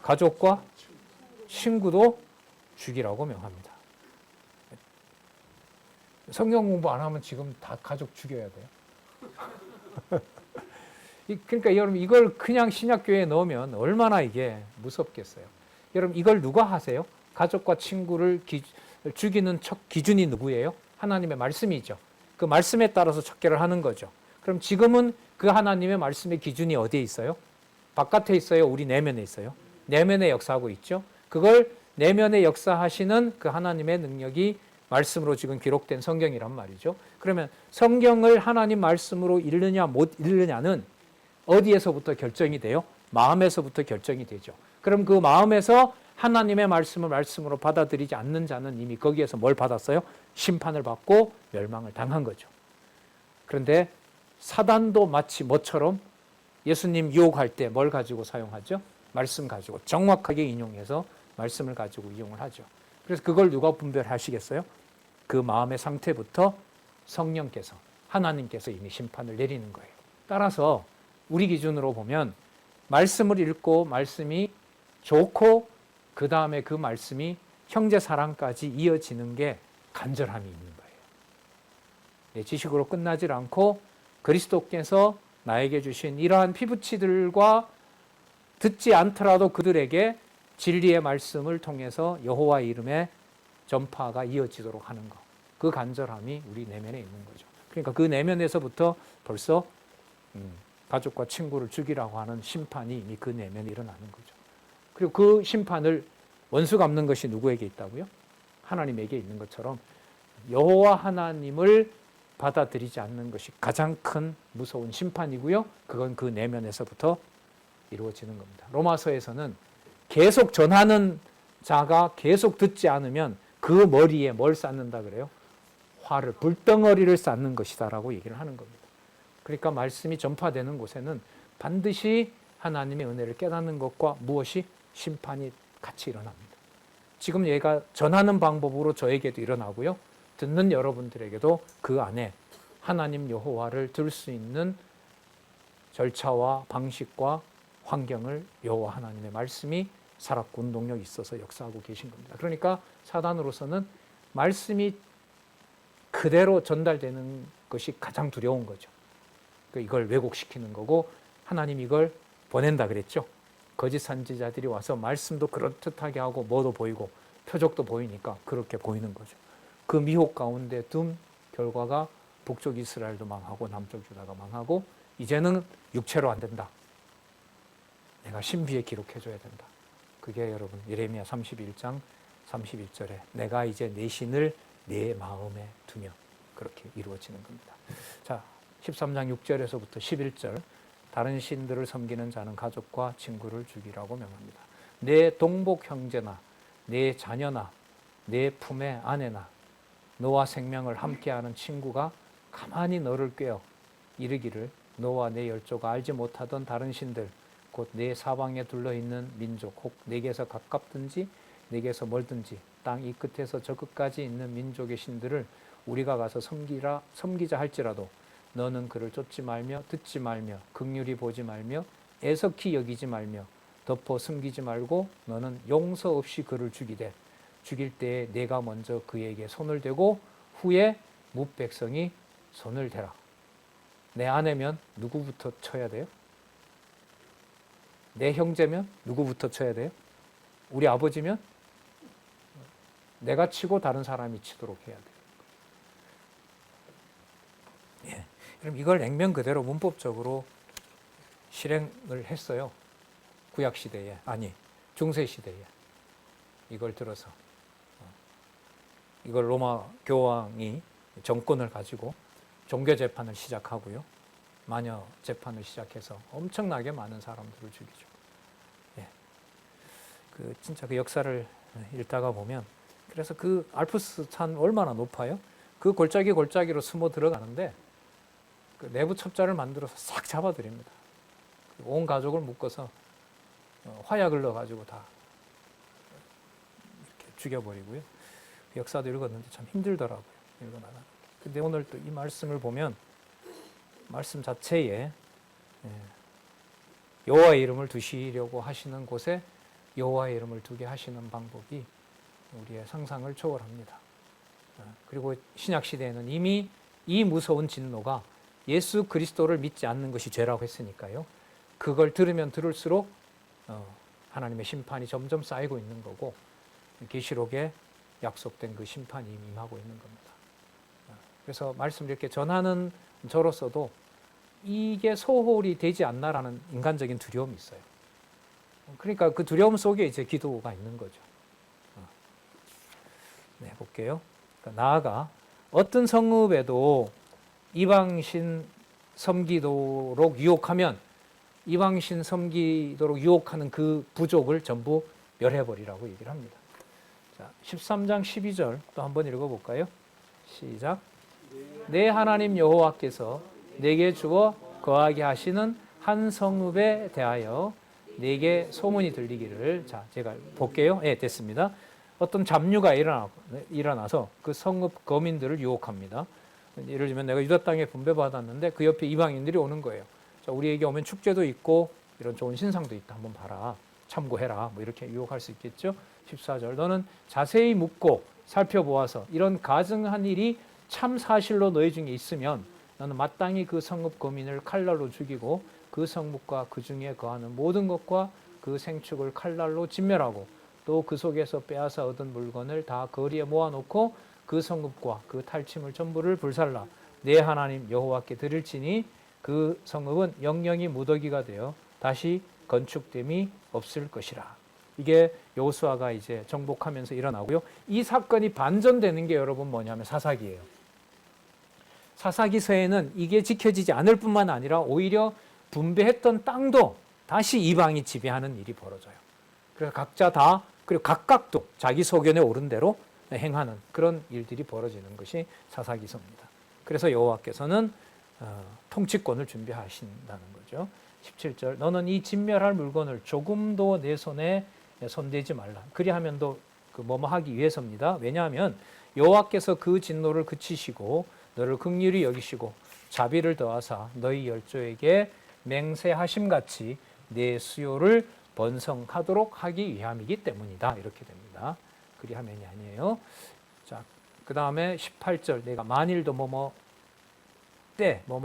가족과 친구도 죽이라고 명합니다. 성경 공부 안 하면 지금 다 가족 죽여야 돼요. 그러니까 여러분 이걸 그냥 신약교회에 넣으면 얼마나 이게 무섭겠어요. 여러분 이걸 누가 하세요? 가족과 친구를 죽이는 기준이 누구예요? 하나님의 말씀이죠. 그 말씀에 따라서 척결을 하는 거죠. 그럼 지금은 그 하나님의 말씀의 기준이 어디에 있어요? 바깥에 있어요? 우리 내면에 있어요? 내면에 역사하고 있죠. 그걸 내면에 역사하시는 그 하나님의 능력이 말씀으로 지금 기록된 성경이란 말이죠. 그러면 성경을 하나님 말씀으로 읽느냐 못 읽느냐는 어디에서부터 결정이 돼요? 마음에서부터 결정이 되죠. 그럼 그 마음에서 하나님의 말씀을 말씀으로 받아들이지 않는 자는 이미 거기에서 뭘 받았어요? 심판을 받고 멸망을 당한 거죠. 그런데 사단도 마치 뭐처럼 예수님 유혹할 때 뭘 가지고 사용하죠? 말씀 가지고 정확하게 인용해서 말씀을 가지고 이용을 하죠. 그래서 그걸 누가 분별하시겠어요? 그 마음의 상태부터 성령께서, 하나님께서 이미 심판을 내리는 거예요. 따라서 우리 기준으로 보면 말씀을 읽고 말씀이 좋고 그 다음에 그 말씀이 형제 사랑까지 이어지는 게 간절함이 있는 거예요. 지식으로 끝나질 않고 그리스도께서 나에게 주신 이러한 피부치들과 듣지 않더라도 그들에게 진리의 말씀을 통해서 여호와의 이름의 전파가 이어지도록 하는 것. 그 간절함이 우리 내면에 있는 거죠. 그러니까 그 내면에서부터 벌써 가족과 친구를 죽이라고 하는 심판이 이미 그 내면에 일어나는 거죠. 그리고 그 심판을 원수 갚는 것이 누구에게 있다고요? 하나님에게 있는 것처럼 여호와 하나님을 받아들이지 않는 것이 가장 큰 무서운 심판이고요. 그건 그 내면에서부터 이루어지는 겁니다. 로마서에서는 계속 전하는 자가 계속 듣지 않으면 그 머리에 뭘 쌓는다 그래요? 화를, 불덩어리를 쌓는 것이다라고 얘기를 하는 겁니다. 그러니까 말씀이 전파되는 곳에는 반드시 하나님의 은혜를 깨닫는 것과 무엇이? 심판이 같이 일어납니다. 지금 얘가 전하는 방법으로 저에게도 일어나고요. 듣는 여러분들에게도 그 안에 하나님 여호와를 들 수 있는 절차와 방식과 환경을 여호와 하나님의 말씀이 살았고 운동력이 있어서 역사하고 계신 겁니다. 그러니까 사단으로서는 말씀이 그대로 전달되는 것이 가장 두려운 거죠. 이걸 왜곡시키는 거고 하나님 이걸 보낸다 그랬죠. 거짓 선지자들이 와서 말씀도 그럴듯하게 하고 뭐도 보이고 표적도 보이니까 그렇게 보이는 거죠. 그 미혹 가운데 둔 결과가 북쪽 이스라엘도 망하고 남쪽 유다가 망하고 이제는 육체로 안 된다. 내가 신비에 기록해줘야 된다. 그게 여러분 예레미야 31장 31절에 내가 이제 내 신을 내 마음에 두며 그렇게 이루어지는 겁니다. 자, 13장 6절에서부터 11절 다른 신들을 섬기는 자는 가족과 친구를 죽이라고 명합니다. 내 동복 형제나 내 자녀나 내 품의 아내나 너와 생명을 함께하는 친구가 가만히 너를 꾀어 이르기를 너와 내 열조가 알지 못하던 다른 신들 곧 내 사방에 둘러있는 민족 혹 내게서 가깝든지 내게서 멀든지 땅 이 끝에서 저 끝까지 있는 민족의 신들을 우리가 가서 섬기자 할지라도 너는 그를 쫓지 말며 듣지 말며 긍휼히 보지 말며 애석히 여기지 말며 덮어 숨기지 말고 너는 용서 없이 그를 죽이되 죽일 때에 내가 먼저 그에게 손을 대고 후에 뭇백성이 손을 대라. 내 아내면 누구부터 쳐야 돼요? 내 형제면 누구부터 쳐야 돼요? 우리 아버지면 내가 치고 다른 사람이 치도록 해야 돼요. 예. 그럼 이걸 액면 그대로 문법적으로 실행을 했어요. 구약 시대에, 아니 중세 시대에 이걸 들어서 이걸 로마 교황이 정권을 가지고 종교 재판을 시작하고요. 마녀 재판을 시작해서 엄청나게 많은 사람들을 죽이죠. 예. 진짜 그 역사를 읽다가 보면 그래서 그 알프스 산 얼마나 높아요? 그 골짜기로 숨어 들어가는데 그 내부 첩자를 만들어서 싹 잡아들입니다. 온 가족을 묶어서 화약을 넣어가지고 다 이렇게 죽여버리고요. 그 역사도 읽었는데 참 힘들더라고요. 읽어나가. 근데 오늘 또 이 말씀을 보면 말씀 자체에 여호와의 이름을 두시려고 하시는 곳에 여호와의 이름을 두게 하시는 방법이 우리의 상상을 초월합니다. 그리고 신약 시대에는 이미 이 무서운 진노가 예수 그리스도를 믿지 않는 것이 죄라고 했으니까요. 그걸 들으면 들을수록 하나님의 심판이 점점 쌓이고 있는 거고 계시록에 약속된 그 심판이 임하고 있는 겁니다. 그래서 말씀을 이렇게 전하는 저로서도 이게 소홀히 되지 않나라는 인간적인 두려움이 있어요. 그러니까 그 두려움 속에 이제 기도가 있는 거죠. 네, 볼게요. 그러니까 나아가 어떤 성읍에도 이방신 섬기도록 유혹하면 이방신 섬기도록 유혹하는 그 부족을 전부 멸해버리라고 얘기를 합니다. 자, 13장 12절 또 한번 읽어볼까요? 시작. 내 하나님 여호와께서 내게 주어 거하게 하시는 한 성읍에 대하여 내게 소문이 들리기를. 자, 제가 볼게요. 예, 됐습니다. 어떤 잡류가 일어나서 그 성읍 거민들을 유혹합니다. 예를 들면 내가 유다 땅에 분배받았는데 그 옆에 이방인들이 오는 거예요. 자, 우리에게 오면 축제도 있고 이런 좋은 신상도 있다. 한번 봐라. 참고해라. 뭐 이렇게 유혹할 수 있겠죠. 14절. 너는 자세히 묻고 살펴보아서 이런 가증한 일이 참 사실로 너희 중에 있으면 너는 마땅히 그 성읍 거민을 칼날로 죽이고 그 성읍과 그 중에 거하는 모든 것과 그 생축을 칼날로 진멸하고 또 그 속에서 빼앗아 얻은 물건을 다 거리에 모아놓고 그 성읍과 그 탈취물 전부를 불살라 내 하나님 여호와께 드릴지니 그 성읍은 영영이 무더기가 되어 다시 건축됨이 없을 것이라. 이게 여호수아가 이제 정복하면서 일어나고요. 이 사건이 반전되는 게 여러분 뭐냐면 사사기예요. 사사기서에는 이게 지켜지지 않을 뿐만 아니라 오히려 분배했던 땅도 다시 이방이 지배하는 일이 벌어져요. 그래서 각자 다 그리고 각각도 자기 소견에 오른 대로 행하는 그런 일들이 벌어지는 것이 사사기서입니다. 그래서 여호와께서는 통치권을 준비하신다는 거죠. 17절 너는 이 진멸할 물건을 조금도 내 손에 손대지 말라. 그리하면 그 뭐뭐 하기 위해서입니다. 왜냐하면 여호와께서 그 진노를 그치시고 너를 긍휼히 여기시고 자비를 더하사 너희 열조에게 맹세하심같이 내 수요를 번성하도록 하기 위함이기 때문이다. 이렇게 됩니다. 그리하면이 아니에요. 자, 그 다음에 18절 내가 만일도 뭐뭐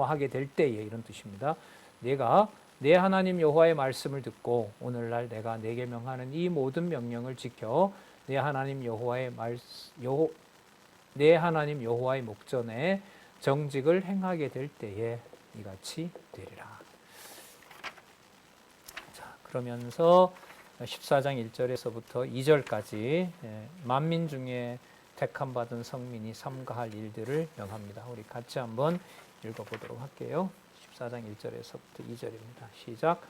하게 될 때에 이런 뜻입니다. 내가 내 하나님 여호와의 말씀을 듣고 오늘날 내가 내게 명하는 이 모든 명령을 지켜 내 하나님 여호와의 목전에 정직을 행하게 될 때에 이같이 되리라. 자, 그러면서 14장 1절에서부터 2절까지 만민 중에 택함 받은 성민이 삼가할 일들을 명합니다. 우리 같이 한번 읽어보도록 할게요. 14장 1절에서부터 2절입니다. 시작.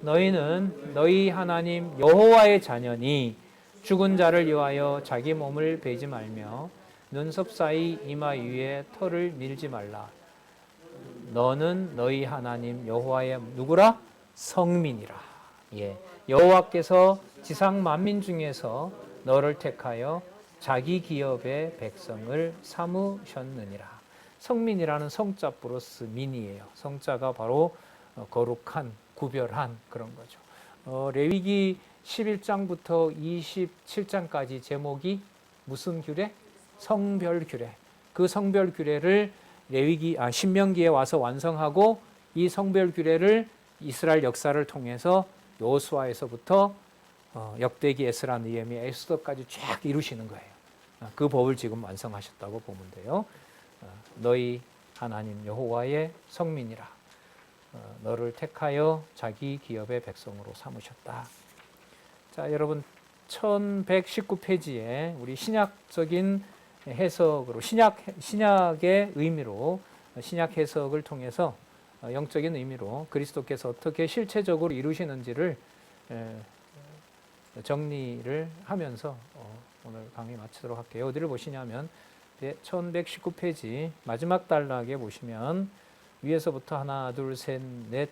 너희는 너희 하나님 여호와의 자녀니 죽은 자를 위하여 자기 몸을 베지 말며 눈썹 사이 이마 위에 털을 밀지 말라. 너는 너희 하나님 여호와의 누구라? 성민이라. 예. 여호와께서 지상 만민 중에서 너를 택하여 자기 기업의 백성을 삼으셨느니라. 성민이라는 성자 플러스 민이에요. 성자가 바로 거룩한, 구별한 그런 거죠. 레위기 11장부터 27장까지 제목이 무슨 규례? 성별 규례. 그 성별 규례를 신명기에 와서 완성하고 이 성별 규례를 이스라엘 역사를 통해서 여호수아에서부터 역대기, 에스라, 느헤미야, 에스더까지 쫙 이루시는 거예요. 그 법을 지금 완성하셨다고 보면 돼요. 너희 하나님 여호와의 성민이라. 너를 택하여 자기 기업의 백성으로 삼으셨다. 자, 여러분 1119페이지에 우리 신약적인 해석으로 신약의 의미로 신약 해석을 통해서 영적인 의미로 그리스도께서 어떻게 실체적으로 이루시는지를 정리를 하면서 오늘 강의 마치도록 할게요. 어디를 보시냐면 1119페이지 마지막 단락에 보시면 위에서부터 하나, 둘, 셋, 넷,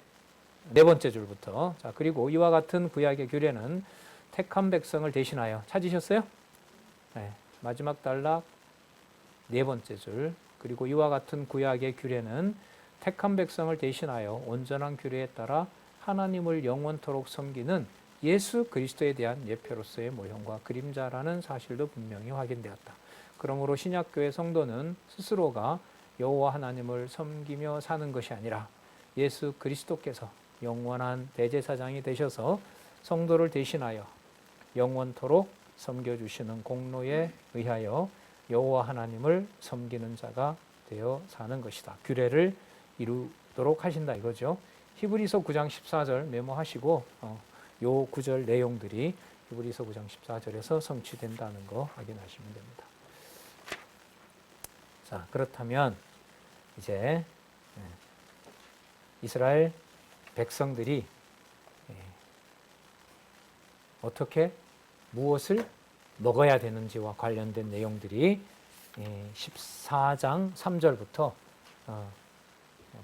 네 번째 줄부터 자, 그리고 이와 같은 구약의 규례는 택한 백성을 대신하여 찾으셨어요? 네, 마지막 단락 네 번째 줄 그리고 이와 같은 구약의 규례는 택한 백성을 대신하여 온전한 규례에 따라 하나님을 영원토록 섬기는 예수 그리스도에 대한 예표로서의 모형과 그림자라는 사실도 분명히 확인되었다. 그러므로 신약교회 성도는 스스로가 여호와 하나님을 섬기며 사는 것이 아니라 예수 그리스도께서 영원한 대제사장이 되셔서 성도를 대신하여 영원토록 섬겨주시는 공로에 의하여 여호와 하나님을 섬기는 자가 되어 사는 것이다. 규례를 이루도록 하신다 이거죠. 히브리서 9장 14절 메모하시고 요 구절 내용들이 히브리서 9장 14절에서 성취된다는 거 확인하시면 됩니다. 자, 그렇다면 이제 이스라엘 백성들이 어떻게 무엇을 먹어야 되는지와 관련된 내용들이 14장 3절부터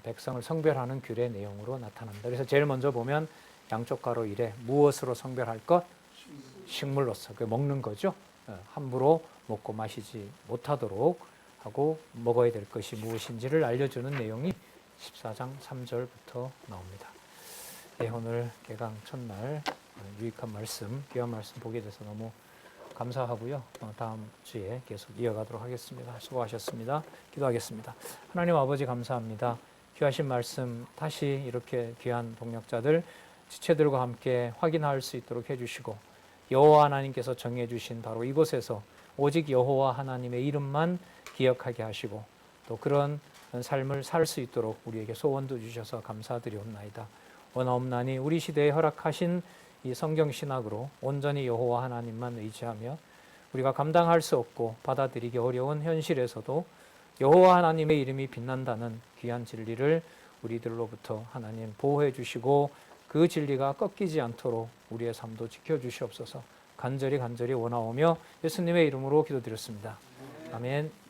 백성을 성별하는 규례 내용으로 나타납니다. 그래서 제일 먼저 보면 양쪽 가로 1에 무엇으로 성별할 것? 식물로서, 그 먹는 거죠. 함부로 먹고 마시지 못하도록 하고 먹어야 될 것이 무엇인지를 알려주는 내용이 14장 3절부터 나옵니다. 네, 오늘 개강 첫날 유익한 말씀, 귀한 말씀 보게 돼서 너무 감사하고요. 다음 주에 계속 이어가도록 하겠습니다. 수고하셨습니다. 기도하겠습니다. 하나님 아버지 감사합니다. 귀하신 말씀 다시 이렇게 귀한 동역자들, 지체들과 함께 확인할 수 있도록 해주시고 여호와 하나님께서 정해주신 바로 이곳에서 오직 여호와 하나님의 이름만 기억하게 하시고 또 그런 삶을 살 수 있도록 우리에게 소원도 주셔서 감사드리옵나이다. 원하옵나니 우리 시대에 허락하신 이 성경신학으로 온전히 여호와 하나님만 의지하며 우리가 감당할 수 없고 받아들이기 어려운 현실에서도 여호와 하나님의 이름이 빛난다는 귀한 진리를 우리들로부터 하나님 보호해 주시고 그 진리가 꺾이지 않도록 우리의 삶도 지켜주시옵소서. 간절히 원하오며 예수님의 이름으로 기도드렸습니다. 아멘.